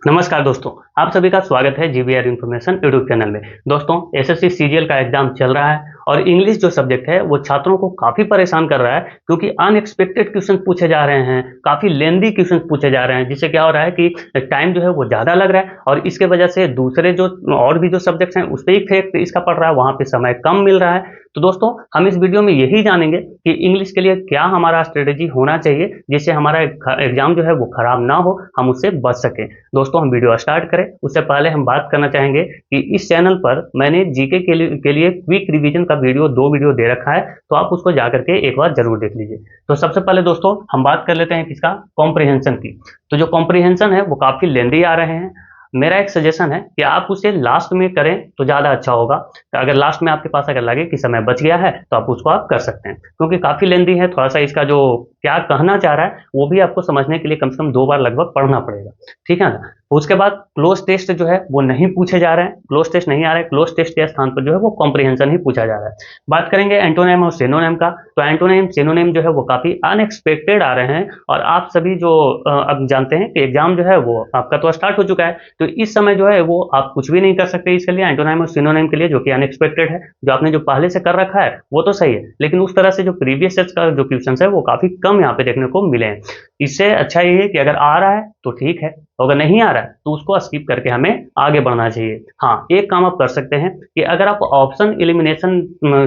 नमस्कार दोस्तों, आप सभी का स्वागत है जीबीआर इन्फॉर्मेशन यूट्यूब चैनल में। दोस्तों, एसएससी सीजीएल का एग्जाम चल रहा है और इंग्लिश जो सब्जेक्ट है वो छात्रों को काफ़ी परेशान कर रहा है क्योंकि अनएक्सपेक्टेड क्वेश्चन पूछे जा रहे हैं, काफ़ी लेंदी क्वेश्चन पूछे जा रहे हैं, जिससे क्या हो रहा है कि टाइम जो है वो ज़्यादा लग रहा है और इसके वजह से दूसरे जो और भी जो सब्जेक्ट्स हैं उस पर इफेक्ट इसका पड़ रहा है, वहाँ पे समय कम मिल रहा है। तो दोस्तों, हम इस वीडियो में यही जानेंगे कि इंग्लिश के लिए क्या हमारा स्ट्रेटेजी होना चाहिए जिससे हमारा एग्जाम जो है वो खराब ना हो, हम उससे बच सकें। दोस्तों, हम वीडियो स्टार्ट करें उससे पहले हम बात करना चाहेंगे कि इस चैनल पर मैंने जीके के लिए क्विक रिवीजन का दो वीडियो दे रखा है, तो आप उसको जाकर के एक बार जरूर देख लीजिए। तो सबसे पहले दोस्तों हम बात कर लेते हैं किसका, कॉम्प्रिहेंशन की। तो जो कॉम्प्रिहेंशन है वो काफी लेंदी आ रहे हैं। मेरा एक सजेशन है कि आप उसे लास्ट में करें तो ज़्यादा अच्छा होगा। तो अगर लास्ट में आपके पास अगर लगे कि समय बच गया है तो आप उसको आप कर सकते हैं, क्योंकि काफ़ी लेंदी है। थोड़ा सा इसका जो क्या कहना चाह रहा है वो भी आपको समझने के लिए कम से कम 2 बार लगभग पढ़ना पड़ेगा, ठीक है ना। उसके बाद क्लोज टेस्ट जो है वो नहीं पूछे जा रहे हैं, क्लोज टेस्ट नहीं आ रहे हैं, क्लोज टेस्ट के स्थान पर जो है वो कॉम्प्रिहेंशन ही पूछा जा रहा है। बात करेंगे एंटोनिम और सिनोनिम का, तो एंटोनिम सिनोनिम जो है वो काफ़ी अनएक्सपेक्टेड आ रहे हैं और आप सभी जो अब जानते हैं कि एग्जाम जो है वो आपका तो स्टार्ट हो चुका है, तो इस समय जो है वो आप कुछ भी नहीं कर सकते इसके लिए, एंटोनिम और सिनोनिम के लिए, जो कि अनएक्सपेक्टेड है। जो आपने जो पहले से कर रखा है वो तो सही है, लेकिन उस तरह से जो प्रीवियस सेट्स का जो क्वेश्चन है वो काफी कम यहाँ पे देखने को मिले हैं। इससे अच्छा ये है कि अगर आ रहा है तो ठीक है, अगर नहीं आ रहा है तो उसको स्किप करके हमें आगे बढ़ना चाहिए। हाँ, एक काम आप कर सकते हैं कि अगर आप ऑप्शन एलिमिनेशन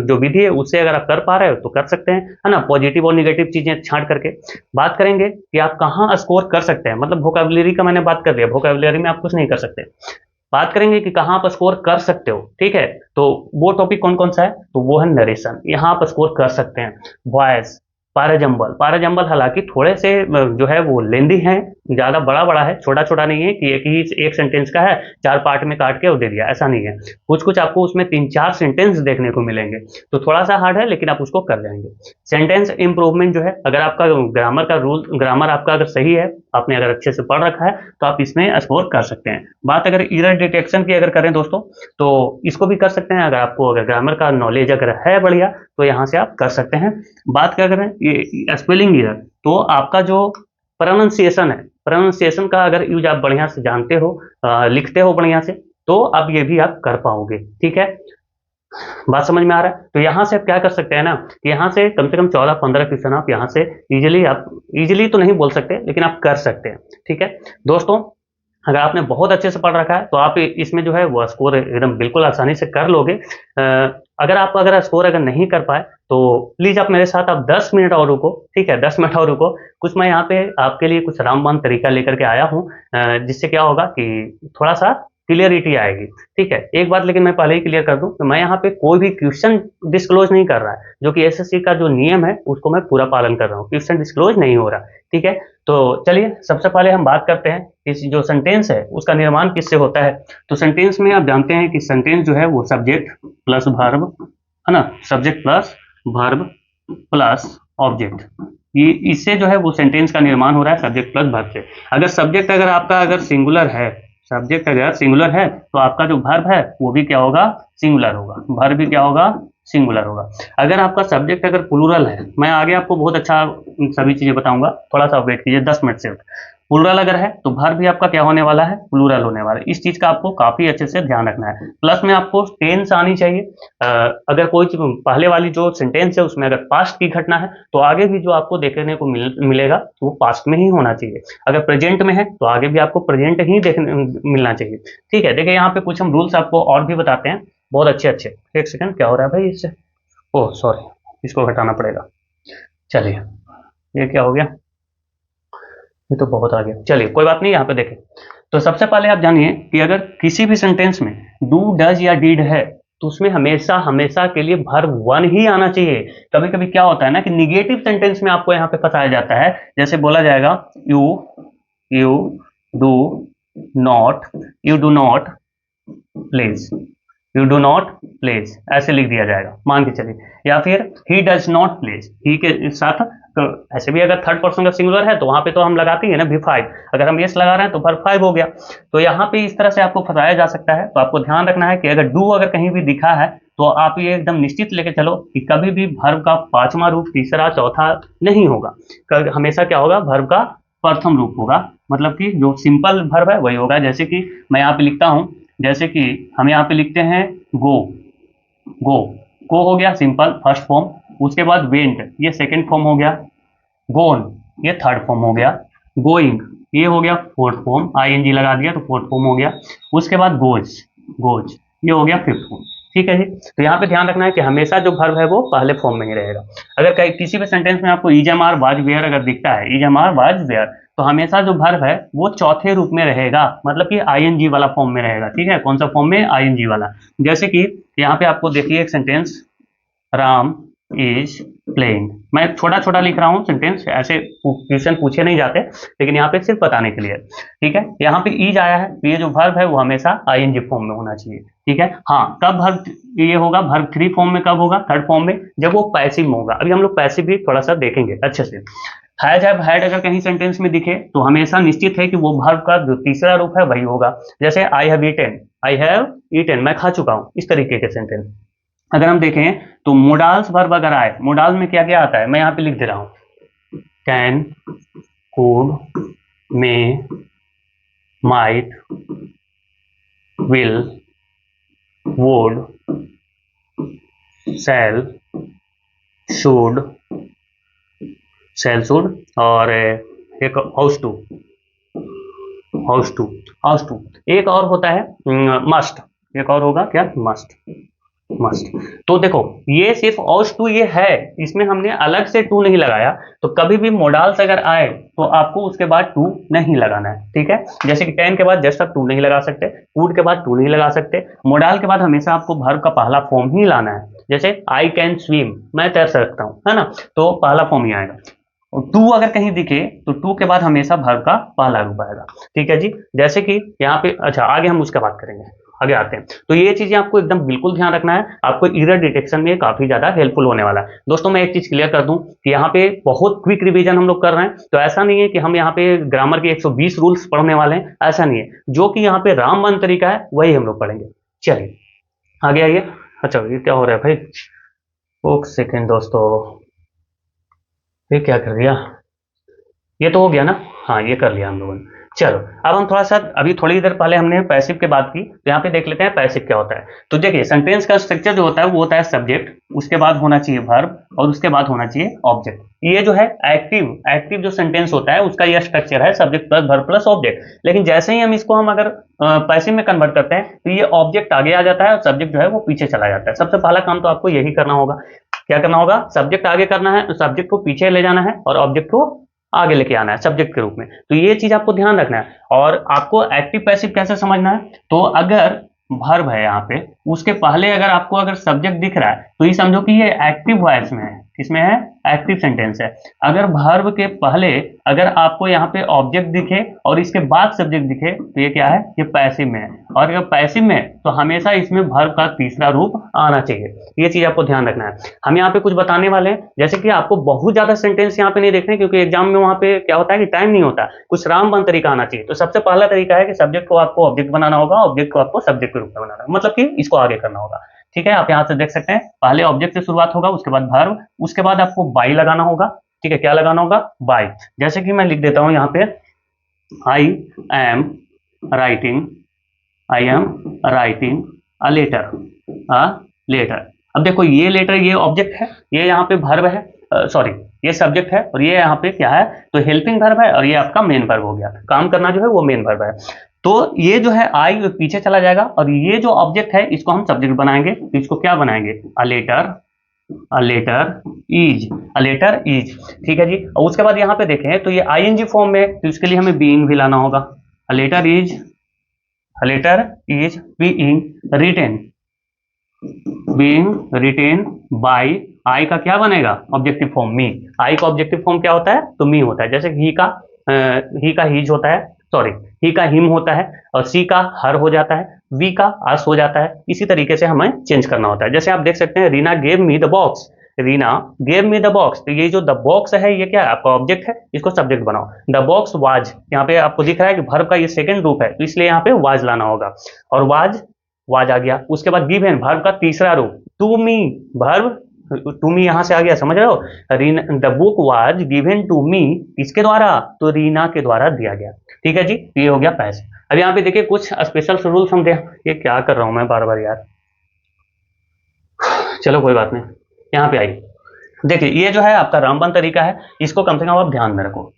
जो विधि है उससे अगर आप कर पा रहे हो तो कर सकते हैं, है ना, पॉजिटिव और निगेटिव चीजें छांट करके। बात करेंगे कि आप कहाँ स्कोर कर सकते हैं, मतलब वोकैबुलरी का मैंने बात कर दिया, वोकैबुलरी में आप कुछ नहीं कर सकते। बात करेंगे कि कहाँ आप स्कोर कर सकते हो, ठीक है, तो वो टॉपिक कौन कौन सा है, तो वो है नरेशन, यहाँ आप स्कोर कर सकते हैं। वॉइस, पाराजंबल, पाराजंबल हालांकि थोड़े से जो है वो लेंदी है, ज्यादा बड़ा बड़ा है, छोटा छोटा नहीं है कि एक सेंटेंस का है 4 पार्ट में काट के वो दे दिया, ऐसा नहीं है। कुछ कुछ आपको उसमें 3-4 सेंटेंस देखने को मिलेंगे, तो थोड़ा सा हार्ड है लेकिन आप उसको कर जाएंगे। सेंटेंस इंप्रूवमेंट जो है, अगर आपका ग्रामर का रूल, ग्रामर आपका अगर सही है, आपने अगर अच्छे से पढ़ रखा है तो आप इसमें स्कोर कर सकते हैं। बात अगर एरर डिटेक्शन की अगर करें दोस्तों, तो इसको भी कर सकते हैं। अगर आपको अगर ग्रामर का नॉलेज अगर है बढ़िया तो यहाँ से आप कर सकते हैं। बात क्या करें ये स्पेलिंग एरर, तो आपका जो प्रोनाउंसिएशन है, प्रोनाउंसिएशन का अगर यूज आप बढ़िया से जानते हो, लिखते हो बढ़िया से, तो अब ये भी आप कर पाओगे, ठीक है। बात समझ में आ रहा है। तो यहाँ से आप क्या कर सकते हैं ना, कि यहाँ से कम 14-15 क्वेश्चन आप यहाँ से इजीली तो नहीं बोल सकते लेकिन आप कर सकते हैं, ठीक है दोस्तों। अगर आपने बहुत अच्छे से पढ़ रखा है तो आप इसमें जो है वो स्कोर एकदम बिल्कुल आसानी से कर लोगे। अगर स्कोर अगर नहीं कर पाए तो प्लीज आप मेरे साथ आप 10 मिनट और रुको, ठीक है, 10 मिनट और रुको। कुछ मैं यहाँ पे आपके लिए कुछ रामबाण तरीका लेकर के आया हूँ, जिससे क्या होगा कि थोड़ा सा क्लियरिटी आएगी, ठीक है। एक बात लेकिन मैं पहले ही क्लियर कर दूं कि मैं यहाँ पे कोई भी क्वेश्चन डिस्क्लोज नहीं कर रहा है, जो कि एसएससी का जो नियम है उसको मैं पूरा पालन कर रहा हूँ, क्वेश्चन डिस्क्लोज नहीं हो रहा, ठीक है। तो चलिए सबसे पहले हम बात करते हैं कि जो सेंटेंस है उसका निर्माण किससे होता है। तो सेंटेंस में आप जानते हैं कि सेंटेंस जो है वो सब्जेक्ट प्लस वर्ब, है ना, subject plus verb plus object, ये इससे जो है वो सेंटेंस का निर्माण हो रहा है, सब्जेक्ट प्लस वर्ब से। अगर सब्जेक्ट अगर आपका अगर सिंगुलर है, सब्जेक्ट अगर सिंगुलर है तो आपका जो वर्ब है वो भी क्या होगा, सिंगुलर होगा, वर्ब भी क्या होगा, सिंगुलर होगा। अगर आपका सब्जेक्ट अगर प्लूरल है, मैं आगे आपको बहुत अच्छा सभी चीजें बताऊंगा, थोड़ा सा वेट कीजिए 10 मिनट से। प्लूरल अगर है तो वर्ब भी आपका क्या होने वाला है, प्लूरल होने वाला है। इस चीज का आपको काफी अच्छे से ध्यान रखना है। प्लस में आपको टेंस आनी चाहिए। अगर कोई पहले वाली जो सेंटेंस है उसमें अगर पास्ट की घटना है तो आगे भी जो आपको देखने को मिलेगा तो वो पास्ट में ही होना चाहिए। अगर प्रेजेंट में है तो आगे भी आपको प्रेजेंट ही देखने मिलना चाहिए, ठीक है। देखिए यहाँ पे कुछ हम रूल्स आपको और भी बताते हैं, बहुत अच्छे अच्छे। एक सेकंड, क्या हो रहा है भाई इससे, ओह सॉरी, इसको घटाना पड़ेगा। चलिए, ये क्या हो गया, ये तो बहुत आ गया, चलिए कोई बात नहीं। यहाँ पे देखें, तो सबसे पहले आप जानिए कि अगर किसी भी सेंटेंस में डू, डज या डिड है तो उसमें हमेशा हमेशा के लिए वर्ब वन ही आना चाहिए। कभी कभी क्या होता है ना कि निगेटिव सेंटेंस में आपको यहाँ पे फंसाया जाता है, जैसे बोला जाएगा you you do not, you do not please, you do not place, ऐसे लिख दिया जाएगा मान के चलिए। या फिर ही डज नॉट प्लेस, ही के साथ तो ऐसे भी अगर थर्ड पर्सन का सिंगुलर है तो वहां पे तो हम लगाते हैं ना भी 5, अगर हम यस लगा रहे हैं तो वर्ब 5 हो गया। तो यहाँ पे इस तरह से आपको फंसाया जा सकता है। तो आपको ध्यान रखना है कि अगर डू अगर कहीं भी दिखा है तो आप ये एकदम निश्चित लेके चलो कि कभी भी वर्ब का 5वां रूप, तीसरा, चौथा नहीं होगा, हमेशा क्या होगा, वर्ब का प्रथम रूप होगा, मतलब कि जो सिंपल वर्ब है वही होगा। जैसे कि मैं यहाँ पे लिखता हूं, जैसे कि हम यहाँ पे लिखते हैं गो, गो, गो हो गया सिंपल फर्स्ट फॉर्म। उसके बाद वेंट, ये सेकंड फॉर्म हो गया। गोन, ये थर्ड फॉर्म हो गया। गोइंग, ये हो गया फोर्थ फॉर्म, आईएनजी लगा दिया तो फोर्थ फॉर्म हो गया। उसके बाद गोज, गोज, ये हो गया फिफ्थ फॉर्म। ठीक है जी। तो यहाँ पे ध्यान रखना है कि हमेशा जो वर्ब है वो पहले फॉर्म में ही रहेगा। अगर कहीं किसी भी सेंटेंस में आपको is am are was were अगर दिखता है, is am are was were, तो हमेशा जो वर्ब है वो चौथे रूप में रहेगा, मतलब कि आईएनजी वाला फॉर्म में रहेगा। ठीक है, कौन सा फॉर्म में? आईएनजी वाला। जैसे कि यहाँ पे आपको देखिए एक सेंटेंस, राम इज प्लेइंग। मैं छोटा छोटा लिख रहा हूँ सेंटेंस, ऐसे क्वेश्चन पूछे नहीं जाते, लेकिन यहाँ पे सिर्फ बताने के लिए। ठीक है, यहाँ पे इज आया है तो ये जो वर्ब है वो हमेशा आईएनजी फॉर्म में होना चाहिए। ठीक है, हाँ कब वर्ब ये होगा? वर्ब थ्री फॉर्म में कब होगा? थर्ड फॉर्म में, जब वो पैसिव में होगा। अभी हम लोग पैसिव भी थोड़ा सा देखेंगे अच्छे से। हैज हैव हैड अगर कहीं सेंटेंस में दिखे तो हमेशा निश्चित है कि वो वर्ब का जो तीसरा रूप है वही होगा। जैसे I have eaten, I have eaten, मैं खा चुका हूं, इस तरीके के सेंटेंस। अगर हम देखें तो मोडाल्स वर्ब अगर आए, मोडाल में क्या क्या आता है मैं यहाँ पे लिख दे रहा हूं, can, could, may, might, will, would, shall, should, shall should, और एक has to, has to, has to. एक और होता है मस्ट, एक और होगा क्या? Must, must. तो देखो ये सिर्फ ऑस टू ये है, इसमें हमने अलग से टू नहीं लगाया। तो कभी भी मोडाल्स अगर आए तो आपको उसके बाद टू नहीं लगाना है। ठीक है, जैसे कि कैन के बाद जस्ट आप टू नहीं लगा सकते, वुड के बाद टू नहीं लगा सकते, मोडाल के बाद हमेशा आपको वर्ब का पहला फॉर्म ही लाना है। जैसे आई कैन स्विम, मैं तैर सकता हूं, है ना, तो पहला फॉर्म ही आएगा। और टू अगर कहीं दिखे तो टू के बाद हमेशा वर्ब का पहला रूप आएगा। ठीक है जी, जैसे कि यहाँ पे, अच्छा आगे हम उसका बात करेंगे, आगे आते हैं। तो ये चीजें आपको एकदम बिल्कुल ध्यान रखना है, आपको एरर डिटेक्शन में काफी ज्यादा हेल्पफुल होने वाला है। दोस्तों मैं एक चीज क्लियर कर दूं कि यहाँ पे बहुत क्विक रिवीजन हम लोग कर रहे हैं, तो ऐसा नहीं है कि हम यहाँ पे ग्रामर के 120 रूल्स पढ़ने वाले हैं, ऐसा नहीं है। जो कि यहाँ पे रामबन तरीका है वही हम लोग पढ़ेंगे। चलिए आगे आइए। अच्छा ये क्या हो रहा है भाई, एक सेकेंड दोस्तों, ये क्या कर दिया? ये तो हो गया ना, हाँ ये कर लिया हम लोगों ने। चलो अब हम थोड़ा सा, अभी थोड़ी देर पहले हमने पैसिव की बात की, तो यहाँ पे देख लेते हैं पैसिव क्या होता है। तो देखिए सेंटेंस का स्ट्रक्चर जो होता है वो होता है सब्जेक्ट, उसके बाद होना चाहिए वर्ब, और उसके बाद होना चाहिए ऑब्जेक्ट। ये जो है एक्टिव, एक्टिव जो सेंटेंस होता है उसका यह स्ट्रक्चर है, subject plus verb plus object. लेकिन जैसे ही हम इसको हम अगर पैसिव में कन्वर्ट करते हैं तो ये ऑब्जेक्ट आगे आ जाता है और सब्जेक्ट जो है वो पीछे चला जाता है। सबसे पहला काम तो आपको यही करना होगा। क्या करना होगा? सब्जेक्ट आगे करना है, सब्जेक्ट को पीछे ले जाना है, और ऑब्जेक्ट को आगे लेके आना है सब्जेक्ट के रूप में। तो ये चीज आपको ध्यान रखना है। और आपको एक्टिव पैसिव कैसे समझना है, तो अगर वर्ब है यहाँ पे, उसके पहले अगर आपको अगर सब्जेक्ट दिख रहा है तो ये समझो कि ये एक्टिव वॉइस में है। किसमें है? एक्टिव सेंटेंस है। अगर वर्ब के पहले अगर आपको यहाँ पे ऑब्जेक्ट दिखे और इसके बाद सब्जेक्ट दिखे तो ये क्या है? ये पैसिव में है। और अगर पैसिव में तो हमेशा इसमें वर्ब का तीसरा रूप आना चाहिए। ये चीज आपको ध्यान रखना है। हम यहाँ पे कुछ बताने वाले हैं, जैसे कि आपको बहुत ज्यादा सेंटेंस यहाँ पे नहीं देखने, क्योंकि एग्जाम में वहां पे क्या होता है कि टाइम नहीं होता, कुछ रामबन तरीका आना चाहिए। तो सबसे पहला तरीका है कि सब्जेक्ट को आपको ऑब्जेक्ट बनाना होगा, ऑब्जेक्ट को आपको सब्जेक्ट के रूप में बनाना, मतलब कि इसको आगे करना होगा। ठीक है, आप यहाँ से देख सकते हैं, पहले ऑब्जेक्ट से शुरुआत होगा, उसके बाद वर्ब, उसके बाद आपको बाई लगाना होगा। ठीक है, क्या लगाना होगा? बाई। जैसे कि मैं लिख देता हूं यहाँ पे, I am writing, I am writing a letter, a letter. अब देखो ये लेटर, ये ऑब्जेक्ट है, ये यहाँ पे वर्ब है, सॉरी ये सब्जेक्ट है, और ये यहाँ पे क्या है? तो हेल्पिंग वर्ब है, और ये आपका मेन वर्ब हो गया। काम करना जो है वो मेन वर्ब है। तो ये जो है आई पीछे चला जाएगा, और ये जो ऑब्जेक्ट है इसको हम सब्जेक्ट बनाएंगे। तो इसको क्या बनाएंगे? A letter, a letter is, a letter is. ठीक है जी। और उसके बाद यहाँ पे देखें तो ये आईएनजी फॉर्म में, तो इसके लिए हमें बीइंग भी लाना होगा। A letter is, a letter is being written, being written by, I का क्या बनेगा? ऑब्जेक्टिव फॉर्म मी। आई का ऑब्जेक्टिव फॉर्म क्या होता है? तो मी होता है। जैसे ही का हीज होता है, सॉरी ही का हिम होता है, और सी का हर हो जाता है, वी का अस हो जाता है। इसी तरीके से हमें चेंज करना होता है। जैसे आप देख सकते हैं, Reena gave me the box, Reena gave me the box. तो ये जो द बॉक्स है ये क्या है? आपका ऑब्जेक्ट है, इसको सब्जेक्ट बनाओ। द बॉक्स वाज, यहाँ पे आपको दिख रहा है कि वर्ब का ये सेकंड रूप है, तो इसलिए यहाँ पे वाज लाना होगा, और वाज, वाज आ गया। उसके बाद गिवन, वर्ब का तीसरा रूप, to me, verb to me यहां से आ गया, समझ रहे हो। The book was given to me, किसके द्वारा, तो रीना के द्वारा दिया गया। ठीक है जी, ये हो गया पैसे। अब यहाँ पे देखिए कुछ स्पेशल रूल्स हम दें, ये क्या कर रहा हूं मैं बार बार यार, चलो कोई बात नहीं। यहाँ पे आइए, देखिए ये जो है आपका रामबन तरीका है, इसको कम से कम आप ध्यान में रखो।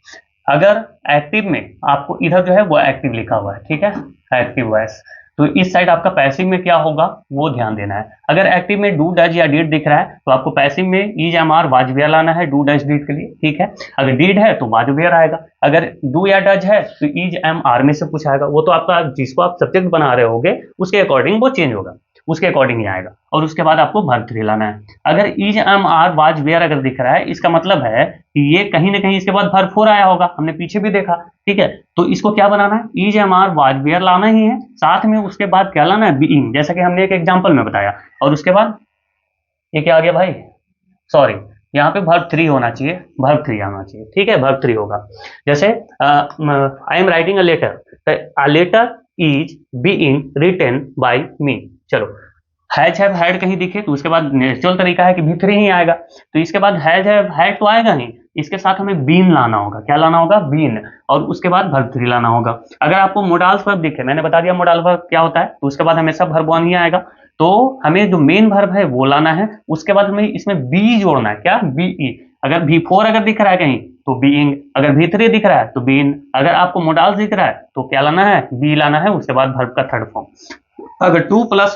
अगर एक्टिव में आपको इधर जो है वो एक्टिव लिखा हुआ है, ठीक है, एक्टिव वॉइस, तो इस साइड आपका पैसिव में क्या होगा वो ध्यान देना है। अगर एक्टिव में डू डज या डिड दिख रहा है तो आपको पैसिव में is am are was were लाना है, डू डज डिड के लिए, ठीक है। अगर डिड है तो वाज वेयर आएगा, अगर डू या डज है तो इज एम आर में से कुछ आएगा, वो तो आपका जिसको आप सब्जेक्ट बना रहे होगे उसके अकॉर्डिंग वो चेंज होगा, उसके अकॉर्डिंग ही आएगा। और उसके बाद आपको वर्ब 3 लाना है। अगर is am are was were अगर दिख रहा है, इसका मतलब है कि ये कहीं ना कहीं इसके बाद वर्ब 4 आया होगा, हमने पीछे भी देखा, ठीक है। तो इसको क्या बनाना है, is am are was were लाना ही है, साथ में उसके बाद क्या लाना है, बीइंग, जैसा कि हमने एक एग्जाम्पल में बताया। और उसके बाद ये क्या आ गया भाई, सॉरी, यहाँ पे वर्ब 3 होना चाहिए, वर्ब 3 आना चाहिए, ठीक है, वर्ब 3 होगा। जैसे I am writing a letter is being written by me. चलो, हैज हैव हैड कहीं दिखे तो उसके बाद नेचुरल तरीका है कि भी 3 ही आएगा, तो इसके बाद हैज हैव हैड तो आएगा नहीं, इसके साथ हमें बीन लाना होगा, क्या लाना होगा, बीन, और उसके बाद वर्ब 3 लाना होगा। अगर आपको मोडाल्स वर्ब दिखे, मैंने बता दिया मोडाल वर्ब क्या होता है, तो उसके बाद हमेशा वर्ब 1 ही आएगा, तो हमें जो मेन वर्ब है वो लाना है। उसके बाद हमें इसमें बी जोड़ना है, क्या, बीई। अगर V4 अगर दिख रहा है कहीं तो बीइंग, अगर V3 दिख रहा है तो बीन, अगर आपको मोडाल्स दिख रहा है तो क्या लाना है, बी लाना है, उसके बाद वर्ब का थर्ड फॉर्म। अगर 2 प्लस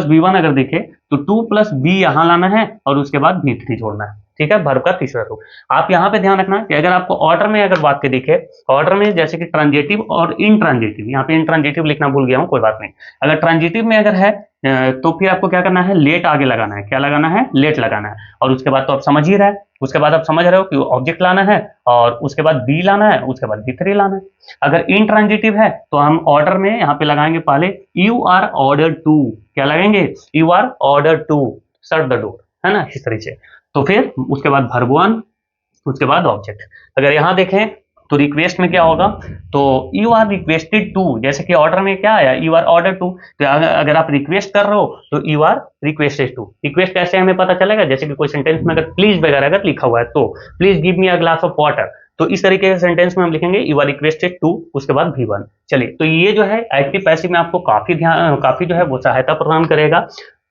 B1 अगर दिखे तो 2 प्लस बी यहाँ लाना है और उसके बाद B3 जोड़ना है, ठीक है, वर्ब का तीसरा रूप। आप यहाँ पे ध्यान रखना कि अगर आपको ऑर्डर में अगर बात के दिखे, ऑर्डर में जैसे कि ट्रांजिटिव और इंट्रांजिटिव, यहाँ पे इंट्रांजिटिव लिखना भूल गया हूँ, कोई बात नहीं। अगर ट्रांजिटिव में अगर है तो फिर आपको क्या करना है, लेट आगे लगाना है, क्या लगाना है, लेट लगाना है। और उसके बाद तो आप समझ ही रहे हैं, उसके बाद आप समझ रहे हो कि ऑब्जेक्ट लाना है और उसके बाद बी लाना है, उसके बाद B3 लाना है। अगर इंट्रांजिटिव है तो हम ऑर्डर में यहाँ पे लगाएंगे पहले यू आर ऑर्डर टू, क्या लगेंगे, you are order to shut the door, है ना, इस तरीके से। तो फिर उसके बाद वर्ब 1, उसके बाद ऑब्जेक्ट। अगर यहां देखें तो रिक्वेस्ट में क्या होगा, तो यू आर रिक्वेस्टेड टू, जैसे कि ऑर्डर में क्या आया, यू आर ऑर्डर टू, तो अगर आप रिक्वेस्ट कर रहे हो तो you are requested to. Request कैसे हमें पता चलेगा, जैसे कि कोई सेंटेंस में अगर प्लीज वगैरह अगर लिखा हुआ है तो please give me a glass of water, तो इस तरीके के सेंटेंस में हम लिखेंगे यू आर रिक्वेस्टेड टू, उसके बाद V1। चलिए, तो ये जो है एक्टिव पैसिव में आपको काफी जो है वो सहायता प्रदान करेगा,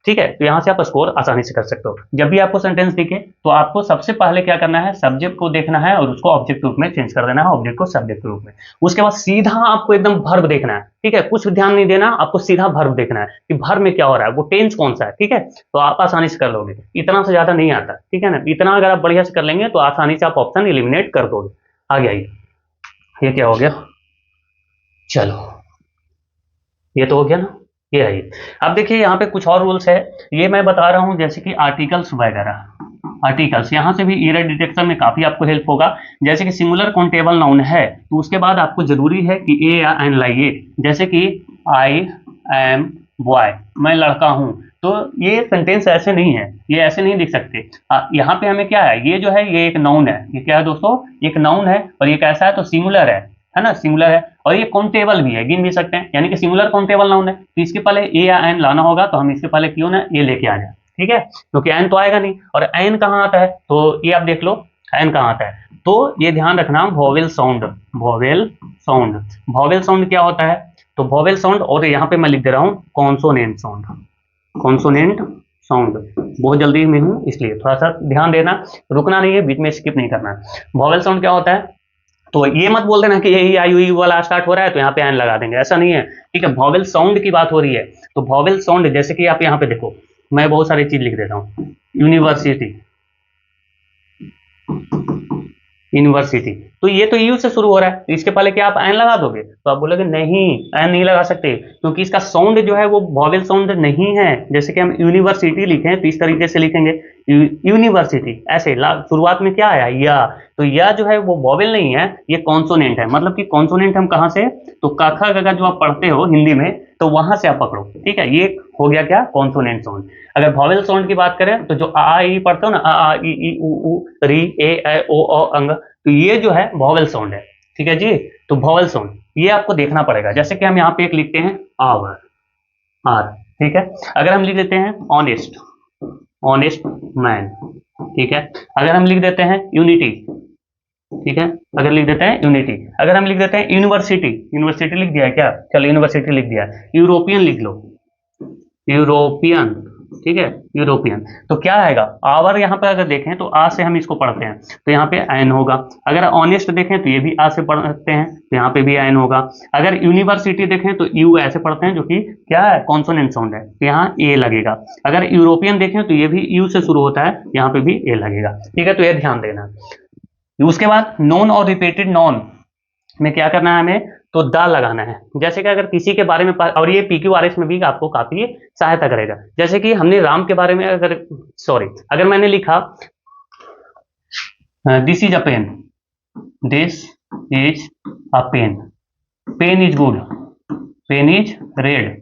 ठीक है। तो यहां से आप स्कोर आसानी से कर सकते हो। जब भी आपको सेंटेंस दिखे तो आपको सबसे पहले क्या करना है, सब्जेक्ट को देखना है और उसको ऑब्जेक्ट रूप में चेंज कर देना है, ऑब्जेक्ट को सब्जेक्ट रूप में। उसके बाद सीधा आपको एकदम वर्ब देखना है, ठीक है, कुछ ध्यान नहीं देना, आपको सीधा वर्ब देखना है कि वर्ब में क्या हो रहा है, वो टेंस कौन सा है, ठीक है। तो आप आसानी से कर लोगे, इतना से ज्यादा नहीं आता, ठीक है ना। इतना अगर आप बढ़िया से कर लेंगे तो आसानी से आप ऑप्शन एलिमिनेट कर दोगे। आगे आइए, ये क्या हो गया, चलो ये तो हो गया ना, ये आइए। अब देखिए यहाँ पे कुछ और रूल्स है, ये मैं बता रहा हूँ, जैसे कि आर्टिकल्स वगैरह। आर्टिकल्स यहाँ से भी एरर डिटेक्शन में काफी आपको हेल्प होगा। जैसे कि सिंगुलर काउंटेबल नाउन है तो उसके बाद आपको जरूरी है कि ए या एन लाइए, जैसे कि आई एम बॉय, मैं लड़का हूँ, तो ये सेंटेंस ऐसे नहीं है, ये ऐसे नहीं लिख सकते। यहाँ पे हमें क्या है, ये जो है ये एक नाउन है, ये क्या है दोस्तों, एक नाउन है, और ये कैसा है, तो सिंगुलर है ना, सिंगुलर है, और ये काउंटेबल भी है, गिन भी सकते हैं, यानी कि सिंगुलर काउंटेबल नाउन है, तो इसके पहले ए या एन लाना होगा, तो हम इसके पहले क्यों ना ए लेके आ जाए, ठीक है, क्योंकि एन तो आएगा नहीं। और एन कहाँ आता है, तो ये आप देख लो एन कहाँ आता है, तो ये ध्यान रखना, vowel sound, vowel sound, vowel sound क्या होता है, तो वोवेल साउंड, और यहाँ पे मैं लिख दे रहा हूँ कॉन्सोनेंट साउंड, कॉन्सोनेंट साउंड, बहुत जल्दी में हूँ इसलिए थोड़ा सा ध्यान देना, रुकना नहीं है, बीच में स्किप नहीं करना है। वोवेल साउंड क्या होता है, तो ये मत बोल देना कि यही आई हुई वाला स्टार्ट हो रहा है तो यहाँ पे एन लगा देंगे, ऐसा नहीं है, ठीक है। वोवेल साउंड की बात हो रही है, तो वोवेल साउंड जैसे कि आप यहाँ पे देखो, मैं बहुत सारी चीज लिख देता हूँ, यूनिवर्सिटी, यूनिवर्सिटी, तो ये तो यू से शुरू हो रहा है, तो इसके पहले क्या आप एन लगा दोगे, तो आप बोलोगे नहीं, एन नहीं लगा सकते, क्योंकि इसका साउंड जो है वो वोवेल साउंड नहीं है। जैसे कि हम यूनिवर्सिटी लिखें तो इस तरीके से लिखेंगे यूनिवर्सिटी, ऐसे शुरुआत में क्या आया, या, तो या जो है वो वोवेल नहीं है, ये कॉन्सोनेंट है। मतलब कि कॉन्सोनेंट हम कहाँ से, तो क ख ग घ जो आप पढ़ते हो हिंदी में, तो वहां से आप पकड़ो, ठीक है, ये हो गया क्या, कॉन्सोनेंट साउंड। अगर वोवेल साउंड की बात करें तो जो आ ई पढ़ते हो ना, आ ई ई उ री ए ओ अंग, तो ये जो है वोवेल साउंड है, ठीक है जी। तो वोवेल साउंड ये आपको देखना पड़ेगा, जैसे कि हम यहाँ पे एक लिखते हैं आवर, आर, ठीक है। अगर हम लिख देते हैं ऑनेस्ट, ऑनेस्ट मैन, ठीक है। अगर हम लिख देते हैं यूनिटी, ठीक है, अगर लिख देते हैं यूनिटी, अगर हम लिख देते हैं यूनिवर्सिटी, यूनिवर्सिटी लिख दिया है क्या, चलो यूनिवर्सिटी लिख दिया है। यूरोपियन लिख लो, यूरोपियन, ठीक है, यूरोपियन। तो क्या आएगा, आवर यहाँ पे अगर देखें तो आ से हम इसको पढ़ते हैं तो यहाँ पे एन होगा। अगर ऑनेस्ट देखें तो ये भी आ से पढ़ते हैं तो यहाँ पे भी एन होगा। अगर यूनिवर्सिटी देखें तो यू ऐसे पढ़ते हैं जो कि क्या है, कॉन्सोनेंट साउंड है, तो यहाँ ए लगेगा। अगर यूरोपियन देखें तो ये भी यू से शुरू होता है, यहाँ पे भी ए लगेगा, ठीक है। तो ये ध्यान देना। उसके बाद नॉन और रिपीटेड नॉन में क्या करना है हमें, तो द लगाना है। जैसे कि अगर किसी के बारे में, और ये PQRS में भी आपको काफी सहायता करेगा। जैसे कि हमने राम के बारे में अगर मैंने लिखा this is a pen, this is a pen, pen is good, pen is red,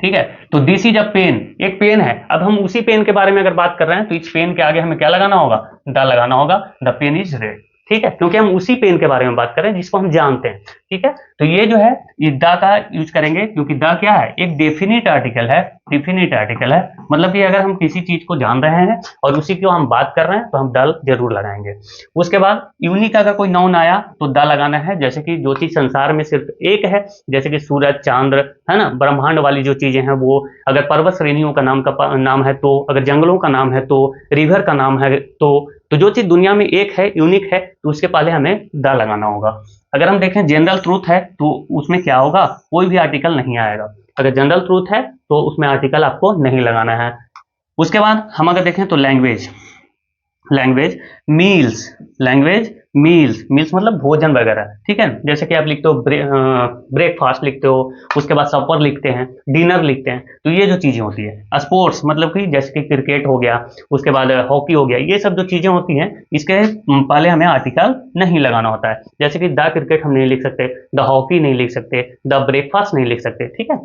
ठीक है। तो दिस इज अ पेन, एक पेन है। अब हम उसी पेन के बारे में अगर बात कर रहे हैं तो इस पेन के आगे हमें क्या लगाना होगा, द लगाना होगा, द पेन इज रेड, ठीक है, क्योंकि हम उसी पेन के बारे में बात कर रहे हैं जिसको हम जानते हैं, ठीक है। तो ये जो है ये द का यूज करेंगे, क्योंकि द क्या है, एक डेफिनिट आर्टिकल है, डेफिनिट आर्टिकल है। मतलब कि अगर हम किसी चीज को जान रहे हैं और उसी की हम बात कर रहे हैं तो हम द जरूर लगाएंगे। उसके बाद यूनिक अगर कोई नाउन आया तो द लगाना है। जैसे कि जो चीज संसार में सिर्फ एक है, जैसे कि सूरज, चांद्र, है ना, ब्रह्मांड वाली जो चीजें हैं वो। अगर पर्वत श्रेणियों का नाम है तो, अगर जंगलों का नाम है तो, रिवर का नाम है तो जो चीज दुनिया में एक है, यूनिक है, तो उसके पहले हमें द लगाना होगा। अगर हम देखें जनरल ट्रूथ है तो उसमें क्या होगा, कोई भी आर्टिकल नहीं आएगा। अगर जनरल ट्रूथ है तो उसमें आर्टिकल आपको नहीं लगाना है। उसके बाद हम अगर देखें तो language, language meals, language meals, meals मतलब भोजन वगैरह, ठीक है। जैसे कि आप लिखते हो ब्रेकफास्ट लिखते हो, उसके बाद सपर लिखते हैं, डिनर लिखते हैं, तो ये जो चीजें होती है। स्पोर्ट्स मतलब कि जैसे कि क्रिकेट हो गया, उसके बाद हॉकी हो गया, ये सब जो चीजें होती हैं इसके पहले हमें आर्टिकल नहीं लगाना होता है। जैसे कि द क्रिकेट हम नहीं लिख सकते, द हॉकी नहीं लिख सकते, द ब्रेकफास्ट नहीं लिख सकते, ठीक है।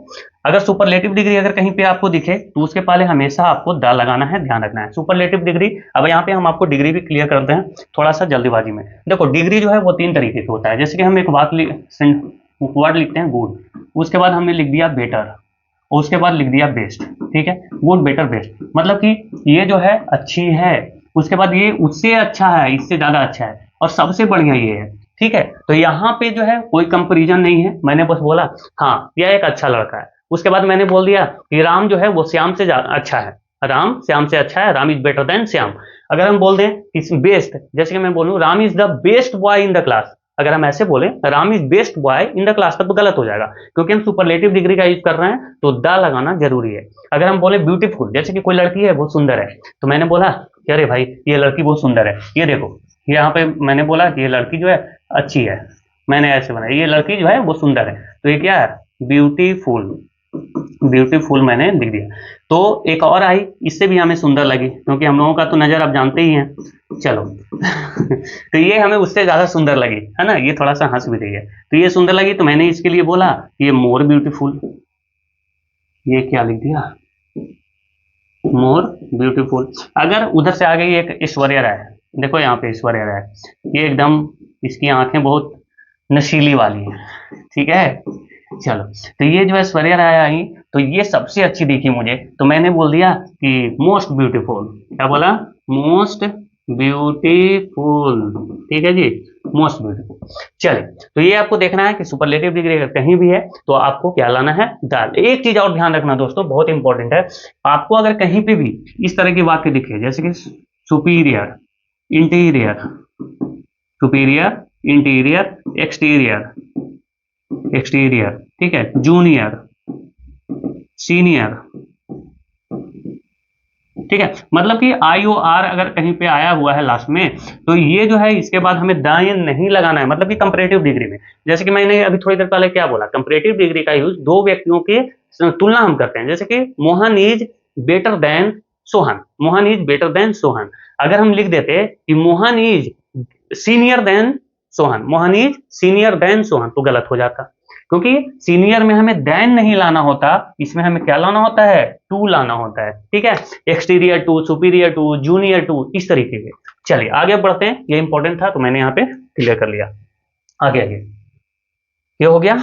अगर सुपरलेटिव डिग्री अगर कहीं पे आपको दिखे तो उसके पहले हमेशा आपको द लगाना है, ध्यान रखना है। सुपरलेटिव डिग्री, अब यहाँ पे हम आपको डिग्री भी क्लियर करते हैं थोड़ा सा जल्दीबाजी में। देखो डिग्री जो है वो 3 तरीके से होता है। जैसे कि हम एक वर्ड लिखते हैं गुड, उसके बाद हमने लिख दिया बेटर, उसके बाद लिख दिया बेस्ट, ठीक है। गुड, बेटर, बेस्ट मतलब कि ये जो है अच्छी है, उसके बाद ये उससे अच्छा है, इससे ज्यादा अच्छा है, और सबसे बढ़िया ये है, ठीक है। तो यहाँ पे जो है कोई कंपेरिजन नहीं है, मैंने बस बोला हाँ यह एक अच्छा लड़का है। उसके बाद मैंने बोल दिया कि राम जो है वो श्याम से अच्छा है, राम श्याम से अच्छा है, Ram is better than Shyam. अगर हम बोल दें कि बेस्ट, जैसे कि मैं बोलूं Ram is the best boy in the class, अगर हम ऐसे बोले Ram is best boy in the class, तब तो गलत हो जाएगा, क्योंकि हम सुपरलेटिव डिग्री का यूज कर रहे हैं, तो द लगाना जरूरी है। अगर हम बोले ब्यूटीफुल, जैसे कि कोई लड़की है बहुत सुंदर है, तो मैंने बोला कि अरे भाई ये लड़की बहुत सुंदर है, ये देखो यहाँ पे मैंने बोला कि ये लड़की जो है अच्छी है, मैंने ऐसे बनाया, ये लड़की जो है वो सुंदर है, तो ये क्या है, ब्यूटीफुल, ब्यूटीफुल मैंने लिख दिया। तो एक और आई, इससे भी हमें सुंदर लगी, क्योंकि हम लोगों का तो नजर आप जानते ही हैं, चलो तो ये हमें उससे ज्यादा सुंदर लगी, है ना, ये थोड़ा सा हंस भी रही है, तो ये सुंदर लगी, तो मैंने इसके लिए बोला ये मोर ब्यूटीफुल, ये क्या लिख दिया, मोर ब्यूटीफुल। अगर उधर से आ गई एक ऐश्वर्या राय, देखो यहाँ पे ऐश्वर्या राय, ये एकदम इसकी आंखें बहुत नशीली वाली है, ठीक है। चलो तो ये जो ऐश्वर्या राय आई तो ये सबसे अच्छी दिखी मुझे, तो मैंने बोल दिया कि मोस्ट ब्यूटीफुल, क्या बोला, मोस्ट ब्यूटीफुल, ठीक है जी, मोस्ट ब्यूटीफुल। चले तो ये आपको देखना है कि सुपरलेटिव डिग्री अगर कहीं भी है तो आपको क्या लाना है, दाल। एक चीज और ध्यान रखना दोस्तों, बहुत इंपॉर्टेंट है, आपको अगर कहीं पे भी इस तरह के वाक्य दिखे, जैसे कि superior, interior, superior, interior, exterior, exterior, ठीक है, जूनियर, सीनियर, ठीक है, मतलब कि IOR अगर कहीं पे आया हुआ है लास्ट में, तो ये जो है इसके बाद हमें दाएं नहीं लगाना है। मतलब कि कंपैरेटिव डिग्री में, जैसे कि मैंने अभी थोड़ी देर पहले क्या बोला, कंपैरेटिव डिग्री का यूज दो व्यक्तियों की तुलना हम करते हैं, जैसे कि Mohan is better than Sohan, Mohan is better than Sohan. अगर हम लिख देते कि Mohan is senior then Sohan, Mohan is senior then Sohan, तो गलत हो जाता, क्योंकि सीनियर में हमें देन नहीं लाना होता, इसमें हमें क्या लाना होता है, टू लाना होता है, ठीक है। Exterior to, superior to, junior to, इस तरीके के। चलिए आगे बढ़ते हैं, ये इंपॉर्टेंट था तो मैंने यहाँ पे क्लियर कर लिया। आगे आगे ये हो गया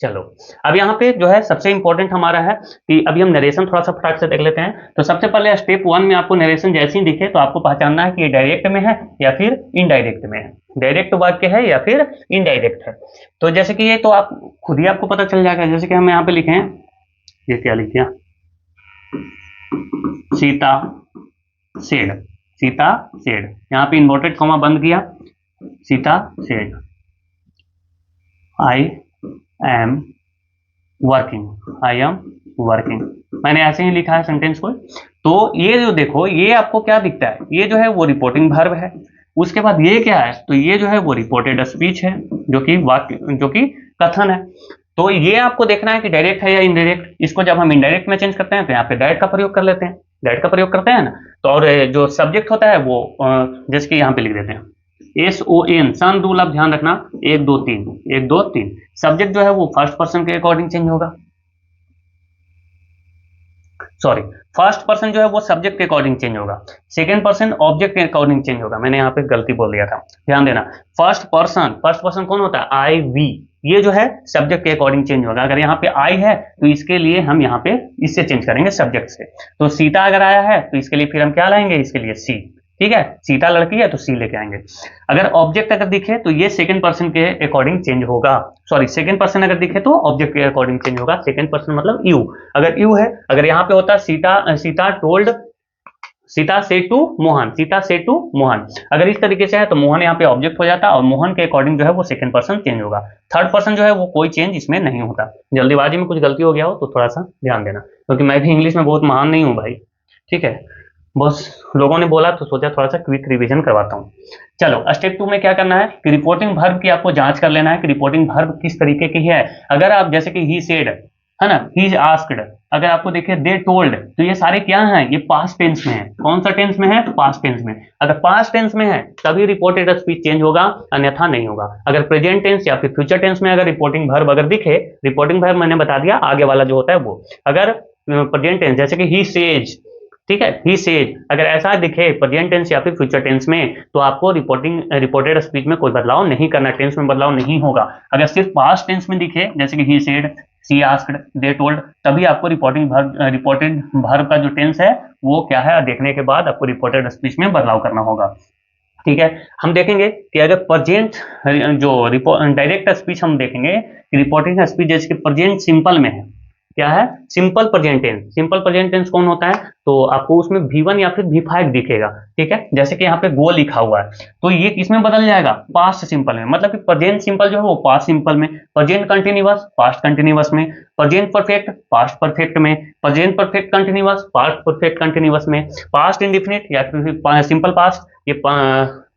चलो, अब यहाँ पे जो है सबसे इंपॉर्टेंट हमारा है कि अभी हम नरेशन थोड़ा सा फटाक से देख लेते हैं। तो सबसे पहले स्टेप 1 में आपको नरेशन जैसे ही दिखे तो आपको पहचानना है कि ये डायरेक्ट में है या फिर इनडायरेक्ट में है, डायरेक्ट वाक्य है या फिर इनडायरेक्ट है। तो जैसे कि ये तो आप खुद ही आपको पता चल जाएगा। जैसे कि हम यहाँ पे लिखे हैं, ये क्या लिख दिया, सीता सेड, सीता सेड, यहाँ पे इन्वर्टेड कॉमा बंद किया, Sita said I am working, I am working, मैंने ऐसे ही लिखा है सेंटेंस को। तो ये जो देखो, ये आपको क्या दिखता है, ये जो है वो रिपोर्टिंग वर्ब है। उसके बाद ये क्या है, तो ये जो है वो रिपोर्टेड स्पीच है, जो कि वाक्य, जो कि कथन है। तो ये आपको देखना है कि डायरेक्ट है या इनडायरेक्ट। इसको जब हम इनडायरेक्ट में चेंज करते हैं तो यहाँ पे डायरेक्ट का प्रयोग कर लेते हैं, डायरेक्ट का प्रयोग करते हैं ना। तो और जो सब्जेक्ट होता है वो जैसे कि यहाँ पे लिख देते हैं SON, सन रूल, आप ध्यान रखना, 1 2 3, 1 2 3। सब्जेक्ट जो है वो फर्स्ट पर्सन के अकॉर्डिंग चेंज होगा, सॉरी, फर्स्ट पर्सन जो है वो सब्जेक्ट के अकॉर्डिंग चेंज होगा, सेकंड पर्सन ऑब्जेक्ट के अकॉर्डिंग चेंज होगा। मैंने यहाँ पे गलती बोल दिया था, ध्यान देना। फर्स्ट पर्सन कौन होता है, आई वी, ये जो है सब्जेक्ट के अकॉर्डिंग चेंज होगा। अगर यहाँ पे आई है तो इसके लिए हम यहाँ पे इससे चेंज करेंगे, सब्जेक्ट से। तो सीता अगर आया है तो इसके लिए फिर हम क्या लाएंगे, इसके लिए सी, ठीक है, सीता लड़की है तो सी लेके आएंगे। अगर ऑब्जेक्ट अगर दिखे तो ये सेकंड पर्सन के अकॉर्डिंग चेंज होगा, सॉरी, सेकंड पर्सन अगर दिखे तो ऑब्जेक्ट के अकॉर्डिंग चेंज होगा। सेकंड पर्सन मतलब यू, अगर यू है, अगर यहाँ पे होता सीता टोल्ड, सीता से टू मोहन, सीता से टू मोहन, अगर इस तरीके से है तो मोहन यहाँ पे ऑब्जेक्ट हो जाता और मोहन के अकॉर्डिंग जो है वो सेकंड पर्सन चेंज होगा। थर्ड पर्सन जो है वो कोई चेंज इसमें नहीं होता। जल्दीबाजी में कुछ गलती हो गया हो तो थोड़ा सा ध्यान देना, क्योंकि मैं भी इंग्लिश में बहुत महान नहीं हूँ भाई, ठीक है, बस लोगों ने बोला तो सोचा थोड़ा सा क्विक रिवीजन करवाता हूँ। चलो, स्टेप 2 में क्या करना है कि रिपोर्टिंग वर्ब की आपको जांच कर लेना है कि रिपोर्टिंग वर्ब किस तरीके की है। अगर आप जैसे कि ही सेड है ना, ही आस्क्ड, अगर आपको देखिए दे टोल्ड, तो ये सारे क्या हैं, ये पास्ट टेंस में है। कौन सा टेंस में है, पास्ट टेंस में। अगर पास्ट टेंस में है तभी रिपोर्टेड स्पीच चेंज होगा, अन्यथा नहीं होगा। अगर प्रेजेंट टेंस या फिर फ्यूचर टेंस में अगर रिपोर्टिंग वर्ब अगर दिखे, रिपोर्टिंग वर्ब मैंने बता दिया आगे वाला जो होता है वो, अगर प्रेजेंट टेंस जैसे कि ही सेज, ठीक है, ही सेज, अगर ऐसा दिखे प्रेजेंट टेंस या फिर फ्यूचर टेंस में तो आपको रिपोर्टेड स्पीच में कोई बदलाव नहीं करना, टेंस में बदलाव नहीं होगा। अगर सिर्फ पास्ट टेंस में दिखे जैसे कि he said, she asked, they told, तभी आपको रिपोर्टेड वर्ब का जो टेंस है वो क्या है देखने के बाद आपको रिपोर्टेड स्पीच में बदलाव करना होगा, ठीक है। हम देखेंगे कि अगर प्रेजेंट जो डायरेक्ट स्पीच हम देखेंगे, रिपोर्टिंग स्पीच जैसे कि प्रेजेंट सिंपल में है, क्या है, simple present tense. Simple present tense कौन होता है, तो आपको उसमें V1 या फिर V5 दिखेगा, ठीक है। जैसे कि यहाँ पे गो लिखा हुआ है तो ये किसमें बदल जाएगा, पास्ट सिंपल में, मतलब कि प्रेजेंट सिंपल जो है वो पास्ट सिंपल में, प्रेजेंट कंटिन्यूअस पास्ट कंटिन्यूअस में, प्रेजेंट परफेक्ट पास्ट परफेक्ट में, present perfect continuous past perfect continuous में, पास्ट इंडिफिनिट या फिर सिंपल पास्ट, ये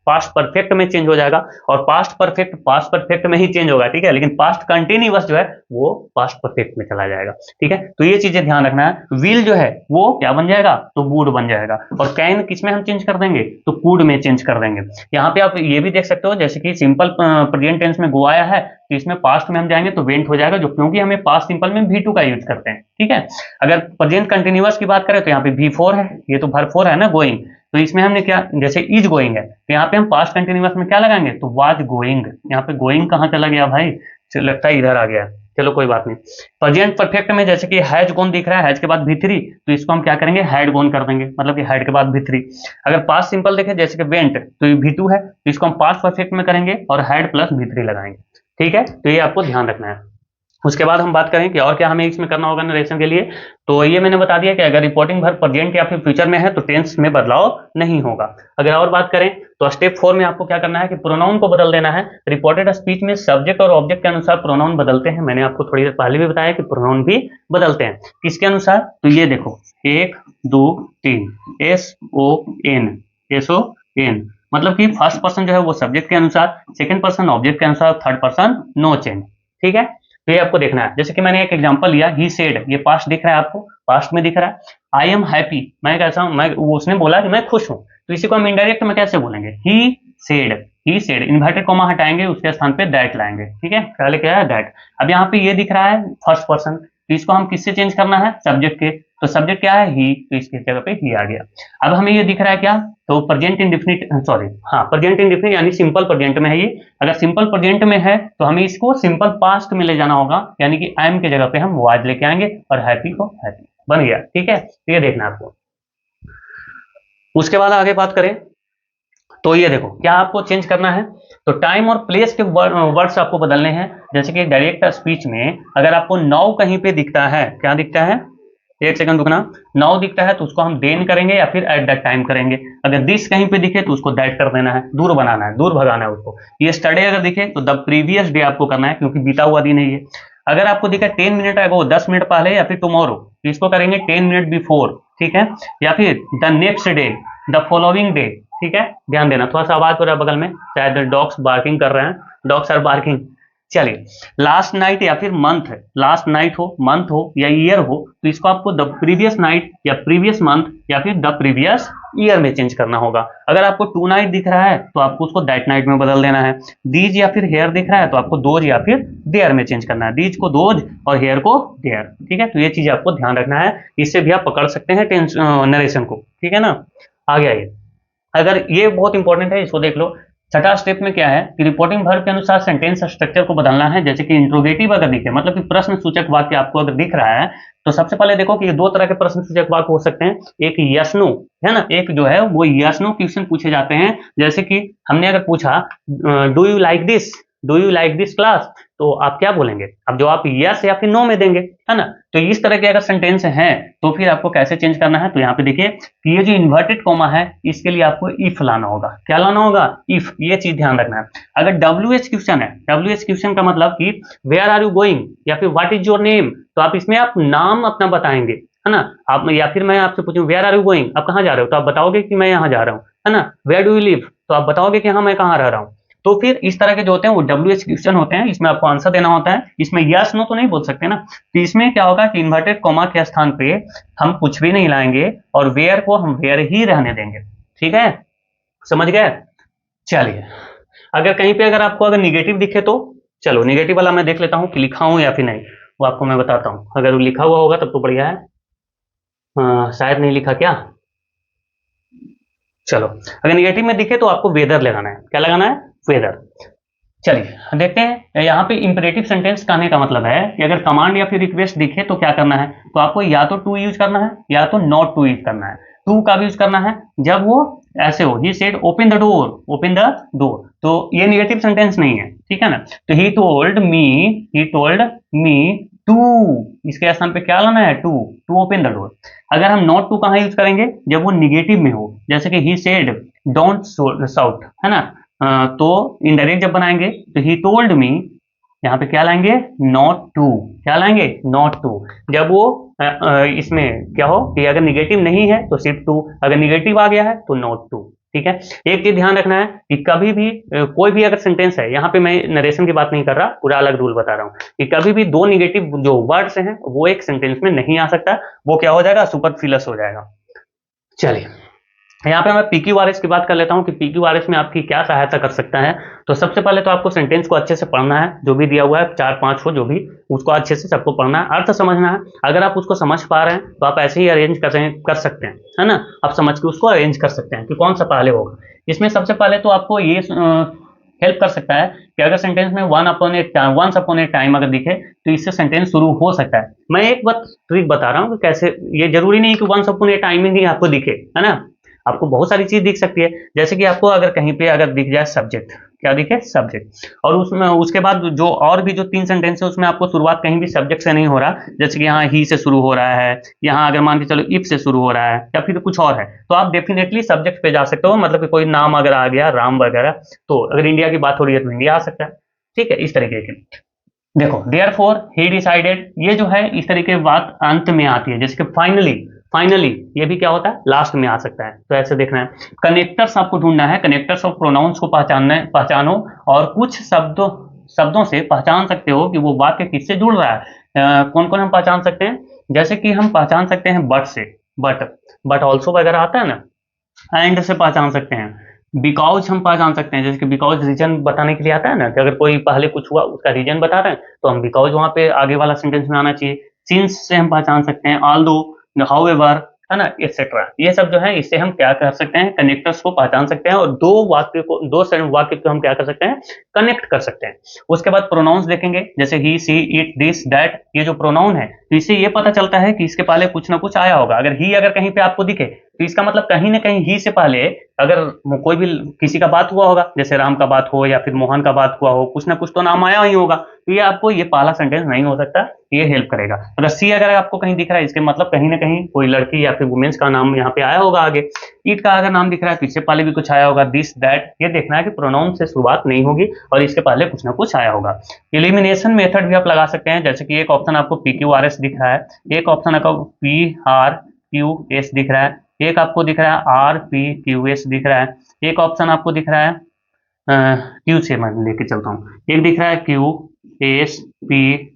पास्ट परफेक्ट में चेंज हो जाएगा, और पास्ट परफेक्ट में ही चेंज होगा, ठीक है। लेकिन पास्ट कंटिन्यूअस जो है वो पास्ट परफेक्ट में चला जाएगा, ठीक है। तो ये चीजें ध्यान रखना है। विल जो है वो क्या बन जाएगा, तो वुड बन जाएगा, और कैन किस में हम चेंज कर देंगे, तो कुड में चेंज कर देंगे। यहाँ पे आप ये भी देख सकते हो जैसे कि सिंपल प्रेजेंट टेंस में गो आया है तो इसमें पास्ट में हम जाएंगे तो वेंट हो जाएगा, जो क्योंकि हमें पास्ट सिंपल में V2 का यूज करते हैं, ठीक है। अगर प्रेजेंट कंटिन्यूअस की बात करें तो यहाँ पे V4 है, ये तो वर्ब 4 है ना, गोइंग, तो इसमें हमने क्या, जैसे इज गोइंग है तो यहाँ पे हम पास्ट कंटिन्यूअस में क्या लगाएंगे, तो वाज गोइंग। यहाँ पे गोइंग कहाँ चला गया भाई, लगता है इधर आ गया, चलो कोई बात नहीं। प्रेजेंट परफेक्ट में जैसे कि हैज गोन दिख रहा है, हैज के बाद V3, तो इसको हम क्या करेंगे, हैड गोन कर देंगे, मतलब कि हैड के बाद V3। अगर पास्ट सिंपल देखें जैसे कि वेंट, तो ये V2 है तो इसको हम पास्ट परफेक्ट में करेंगे और हैड प्लस V3 लगाएंगे, ठीक है। तो ये आपको ध्यान रखना है। उसके बाद हम बात करें कि और क्या हमें इसमें करना होगा नरेशन के लिए, तो ये मैंने बता दिया कि अगर रिपोर्टिंग वर्ब प्रेजेंट या फिर फ्यूचर में है तो टेंस में बदलाव नहीं होगा। अगर और बात करें तो स्टेप 4 में आपको क्या करना है कि प्रोनाउन को बदल देना है। रिपोर्टेड स्पीच में सब्जेक्ट और ऑब्जेक्ट के अनुसार प्रोनाउन बदलते हैं, मैंने आपको थोड़ी देर पहले भी बताया कि प्रोनाउन भी बदलते हैं। किसके अनुसार, तो ये देखो 1 2 3, SON, मतलब कि फर्स्ट पर्सन जो है वो सब्जेक्ट के अनुसार, सेकंड पर्सन ऑब्जेक्ट के अनुसार, थर्ड पर्सन नो चेंज, ठीक है। तो ये आपको देखना है। जैसे कि मैंने एक एग्जांपल लिया, ही सेड, ये पास्ट दिख रहा है आपको, पास्ट में दिख रहा है। आई एम हैप्पी, मैं कैसा हूं, मैं, उसने बोला कि मैं खुश हूं, तो इसी को हम इनडायरेक्ट में कैसे बोलेंगे, ही सेड, इन्वर्टेड कॉमा हटाएंगे, उसके स्थान पे दैट लाएंगे, ठीक है, पहले क्या है दैट। अब यहाँ पे ये दिख रहा है फर्स्ट पर्सन, तो इसको हम किससे चेंज करना है, सब्जेक्ट के, तो सब्जेक्ट क्या है, ही, तो इसकी जगह पे ही आ गया। अब हमें ये दिख रहा है क्या, तो प्रेजेंट इंडेफिनिट, सॉरी हाँ प्रेजेंट इंडेफिनिट यानी सिंपल प्रेजेंट में है ये। अगर सिंपल प्रेजेंट में है तो हमें इसको सिंपल पास्ट में ले जाना होगा, यानी कि एम के जगह पे हम वाज लेके आएंगे और हैप्पी को हैप्पी, बन गया। ठीक है, तो ये देखना आपको। उसके बाद आगे बात करें तो ये देखो क्या आपको चेंज करना है, तो टाइम और प्लेस के वर्ड्स आपको बदलने हैं। जैसे कि डायरेक्ट स्पीच में अगर आपको नाउ कहीं पे दिखता है, क्या दिखता है, एक सेकंड रुकना, नाउ दिखता है तो उसको हम देन करेंगे या फिर एट दैट टाइम करेंगे। अगर दिस कहीं पे दिखे तो उसको दैट कर देना है, दूर बनाना है, दूर भगाना है उसको। ये स्टडे अगर दिखे तो द प्रीवियस डे आपको करना है, क्योंकि बीता हुआ दिन है ये। अगर आपको दिखा 10 मिनट अगो, 10 मिनट पहले या फिर टुमारो, तो इसको करेंगे 10 मिनट बिफोर। ठीक है, या फिर the next day, the following day. ठीक है, ध्यान देना, थोड़ा सा आवाज हो रहा है बगल में, शायद डॉग्स बार्किंग कर रहे हैं, डॉग्स आर बार्किंग। चलिए, लास्ट नाइट या फिर मंथ, लास्ट नाइट हो, मंथ हो या ईयर हो, तो इसको आपको द प्रीवियस नाइट या प्रीवियस मंथ या फिर द प्रीवियस ईयर में चेंज करना होगा। अगर आपको टू नाइट दिख रहा है तो आपको उसको दैट नाइट में बदल देना है। दीज या फिर हेयर दिख रहा है तो आपको दोज या फिर देयर में चेंज करना है, दीज को दोज और हेयर को देयर। ठीक है, तो ये चीज आपको ध्यान रखना है, इससे भी आप पकड़ सकते हैं नरेशन को। ठीक है ना, आगे आइए। अगर ये बहुत इंपॉर्टेंट है, इसको देख लो। छठा स्टेप में क्या है कि रिपोर्टिंग वर्ब के अनुसार सेंटेंस स्ट्रक्चर को बदलना है। जैसे कि इंट्रोगेटिव अगर दिखे, मतलब कि प्रश्न सूचक वाक्य आपको अगर दिख रहा है, तो सबसे पहले देखो कि ये दो तरह के प्रश्न सूचक वाक्य हो सकते हैं। एक यस नो है ना, एक जो है वो यस नो क्वेश्चन पूछे जाते हैं। जैसे कि हमने अगर पूछा do you like this, do you like this class, तो आप क्या बोलेंगे, अब जवाब यस या फिर नो में देंगे, है ना। तो इस तरह के अगर सेंटेंस हैं तो फिर आपको कैसे चेंज करना है, तो यहाँ पे देखिए कि ये जो इन्वर्टेड कॉमा है इसके लिए आपको इफ लाना होगा। क्या लाना होगा, इफ, ये चीज ध्यान रखना है। अगर WH क्वेश्चन है, WH क्वेश्चन का मतलब कि वेयर आर यू गोइंग या फिर व्हाट इज योर नेम, तो आप इसमें आप नाम अपना बताएंगे, है ना। आप या फिर मैं आपसे पूछूं वेयर आर यू गोइंग, आप कहाँ जा रहे हो, तो आप बताओगे कि मैं यहाँ जा रहा हूँ, है ना। वेयर डू यू लिव, तो आप बताओगे कि हाँ मैं कहाँ रह रहा हूँ। तो फिर इस तरह के जो होते हैं वो WH क्वेश्चन होते हैं, इसमें आपको आंसर देना होता है। इसमें यस नो तो नहीं बोल सकते ना, तो इसमें क्या होगा कि इन्वर्टेड कॉमा के स्थान पे हम कुछ भी नहीं लाएंगे और वेयर को हम वेयर ही रहने देंगे। ठीक है, समझ गए। चलिए, अगर कहीं पे अगर आपको अगर निगेटिव दिखे तो चलो निगेटिव वाला मैं देख लेता हूँ कि लिखा हूँ या फिर नहीं, वो आपको मैं बताता हूँ। अगर वो लिखा हुआ होगा तब तो बढ़िया है, शायद नहीं लिखा क्या, चलो अगर निगेटिव में दिखे तो आपको वेदर लगाना है। क्या लगाना है, वेदर। चलिए देखते हैं, यहाँ पे इंपेरेटिव सेंटेंस कहने का मतलब है कि अगर कमांड या फिर रिक्वेस्ट दिखे तो क्या करना है, तो आपको या तो टू यूज करना है या तो नॉट टू यूज करना है। टू का भी यूज करना है जब वो ऐसे हो, he said open the door, open the door, तो ये निगेटिव सेंटेंस नहीं है। ठीक है ना, तो ही टोल्ड मी टू, इसके स्थान पे क्या लाना है, टू ओपन द डोर। अगर हम नॉट टू कहाँ यूज करेंगे, जब वो निगेटिव में हो, जैसे कि ही सेड डोंट शाउट, है ना। तो इनडायरेक्ट जब बनाएंगे तो ही टोल्ड मी, यहाँ पे क्या लाएंगे, नॉट टू, क्या लाएंगे, नॉट टू। जब वो इसमें क्या हो कि अगर निगेटिव नहीं है तो सिर्फ टू, अगर निगेटिव आ गया है तो नॉट टू। ठीक है, एक चीज ध्यान रखना है कि कभी भी कोई भी अगर सेंटेंस है, यहाँ पे मैं नरेशन की बात नहीं कर रहा, पूरा अलग रूल बता रहा हूँ कि कभी भी दो निगेटिव जो वर्ड्स हैं वो एक सेंटेंस में नहीं आ सकता, वो क्या हो जाएगा, सुपरफ्लुअस हो जाएगा। चलिए, यहाँ पे मैं PQRS की बात कर लेता हूँ कि PQRS में आपकी क्या सहायता कर सकता है। तो सबसे पहले तो आपको सेंटेंस को अच्छे से पढ़ना है, जो भी दिया हुआ है 4-5 हो जो भी, उसको अच्छे से सबको पढ़ना है, अर्थ समझना है। अगर आप उसको समझ पा रहे हैं तो आप ऐसे ही अरेंज कर सकते हैं, है ना। आप समझ के उसको अरेंज कर सकते हैं कि कौन सा पहले होगा। इसमें सबसे पहले तो आपको ये हेल्प कर सकता है कि अगर सेंटेंस में वंस अपॉन ए टाइम अगर दिखे तो इससे सेंटेंस शुरू हो सकता है। मैं एक बात ट्रिक बता रहा हूँ कि कैसे, ये जरूरी नहीं कि वंस अपॉन ए टाइम ही आपको दिखे, है ना। आपको बहुत सारी चीज दिख सकती है, जैसे कि आपको अगर कहीं पे अगर दिख जाए सब्जेक्ट, क्या दिखे, सब्जेक्ट, और उसमें उसके बाद जो और भी जो 3 सेंटेंस है उसमें आपको शुरुआत कहीं भी सब्जेक्ट से नहीं हो रहा, जैसे कि यहाँ ही से शुरू हो रहा है, यहाँ अगर मान के चलो इफ से शुरू हो रहा है या फिर कुछ और है, तो आप डेफिनेटली सब्जेक्ट पे जा सकते हो। मतलब कि कोई नाम अगर आ गया, राम वगैरह, तो अगर इंडिया की बात हो रही है तो इंडिया आ सकता है। ठीक है, इस तरीके की देखो, देयरफॉर ही डिसाइडेड, ये जो है इस तरीके की बात अंत में आती है। जैसे कि फाइनली ये भी क्या होता है, लास्ट में आ सकता है, तो ऐसे देखना है। कनेक्टर्स आपको ढूंढना है, कनेक्टर्स ऑफ प्रोनाउंस को पहचानो और कुछ शब्दों से पहचान सकते हो कि वो वाक्य किससे जुड़ रहा है। कौन कौन हम पहचान सकते हैं, जैसे कि हम पहचान सकते हैं बट से, बट ऑल्सो वगैरह आता है ना, एंड से पहचान सकते हैं। बिकॉज हम पहचान सकते हैं, जैसे कि बिकॉज रीजन बताने के लिए आता है ना, कि अगर कोई पहले कुछ हुआ उसका रीजन बता रहे हैं तो हम बिकॉज वहां पे आगे वाला सेंटेंस में आना चाहिए। सिंस से हम पहचान सकते हैं, ऑल्दो, हाउएवर, है ना, एक्सेट्रा। ये सब जो है इससे हम क्या कर सकते हैं, कनेक्टर्स को पहचान सकते हैं और दो वाक्य को हम क्या कर सकते हैं, कनेक्ट कर सकते हैं। उसके बाद प्रोनाउंस देखेंगे, जैसे ही, सी, इट, दिस, दैट। ये जो प्रोनाउन है तो इससे ये पता चलता है कि इसके पहले कुछ ना कुछ आया होगा। अगर ही अगर कहीं पे आपको दिखे तो इसका मतलब कहीं ना कहीं ही से पहले अगर कोई भी किसी का बात हुआ होगा, जैसे राम का बात हो या फिर मोहन का बात हुआ हो, कुछ ना कुछ तो नाम आया ही होगा। तो ये आपको ये पहला सेंटेंस नहीं हो सकता, ये हेल्प करेगा। अगर सी अगर आपको कहीं दिख रहा है, इसके मतलब कहीं ना कहीं कोई लड़की या फिर वुमेन्स का नाम यहाँ पे आया होगा आगे। ईट का अगर नाम दिख रहा है तो इससे पहले भी कुछ आया होगा, दिस, दैट। ये देखना है कि प्रोनाउन से शुरुआत नहीं होगी और इसके पहले कुछ ना कुछ आया होगा। एलिमिनेशन मेथड भी आप लगा सकते हैं, जैसे कि एक ऑप्शन आपको PQRS दिख रहा है, एक ऑप्शन आपको PRQS दिख रहा है, एक आपको दिख रहा है RPQS दिख रहा है, एक ऑप्शन आपको दिख रहा है क्यू से मैं लेके चलता हूँ, एक दिख रहा है QSPR,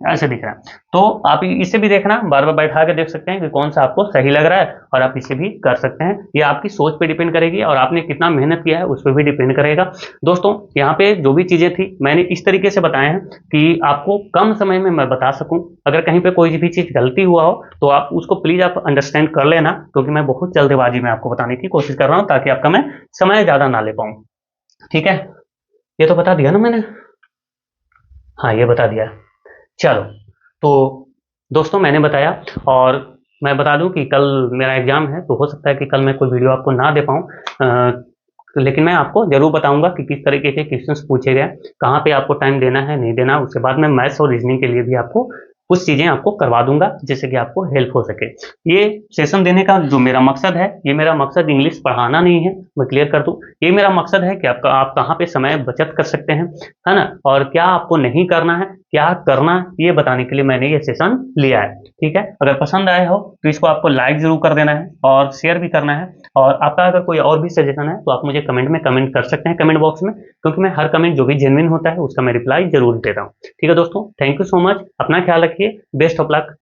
ऐसे दिख रहा है। तो आप इसे भी देखना, बार बार बैठा के देख सकते हैं कि कौन सा आपको सही लग रहा है और आप इसे भी कर सकते हैं। ये आपकी सोच पे डिपेंड करेगी और आपने कितना मेहनत किया है उस पर भी डिपेंड करेगा। दोस्तों यहाँ पे जो भी चीजें थी मैंने इस तरीके से बताए हैं कि आपको कम समय में मैं बता सकूं। अगर कहीं पे कोई भी चीज गलती हुआ हो तो आप उसको प्लीज आप अंडरस्टैंड कर लेना, क्योंकि मैं बहुत जल्दबाजी में आपको बताने की कोशिश कर रहा हूँ ताकि आपका मैं समय ज्यादा ना ले पाऊँ। ठीक है, ये तो बता दिया ना मैंने, हाँ ये बता दिया। चलो, तो दोस्तों मैंने बताया, और मैं बता दूं कि कल मेरा एग्जाम है, तो हो सकता है कि कल मैं कोई वीडियो आपको ना दे पाऊँ, लेकिन मैं आपको जरूर बताऊंगा कि किस तरीके के क्वेश्चंस पूछे गए, कहाँ पे आपको टाइम देना है नहीं देना। उसके बाद मैं मैथ्स और रीजनिंग के लिए भी आपको कुछ चीजें आपको करवा दूंगा जिससे कि आपको हेल्प हो सके। ये सेशन देने का जो मेरा मकसद है, ये मेरा मकसद इंग्लिश पढ़ाना नहीं है, मैं क्लियर कर दूं। ये मेरा मकसद है कि आप कहाँ पे समय बचत कर सकते हैं, है ना, और क्या आपको नहीं करना है, क्या करना है, ये बताने के लिए मैंने ये सेशन लिया है। ठीक है, अगर पसंद आया हो तो इसको आपको लाइक जरूर कर देना है और शेयर भी करना है। और आपका अगर कोई और भी सजेशन है तो आप मुझे कमेंट में कमेंट कर सकते हैं, कमेंट बॉक्स में, क्योंकि मैं हर कमेंट जो भी जेन्युइन होता है उसका मैं रिप्लाई जरूर देता हूँ। ठीक है दोस्तों, थैंक यू सो मच, अपना ख्याल रखिए, बेस्ट ऑफ लक।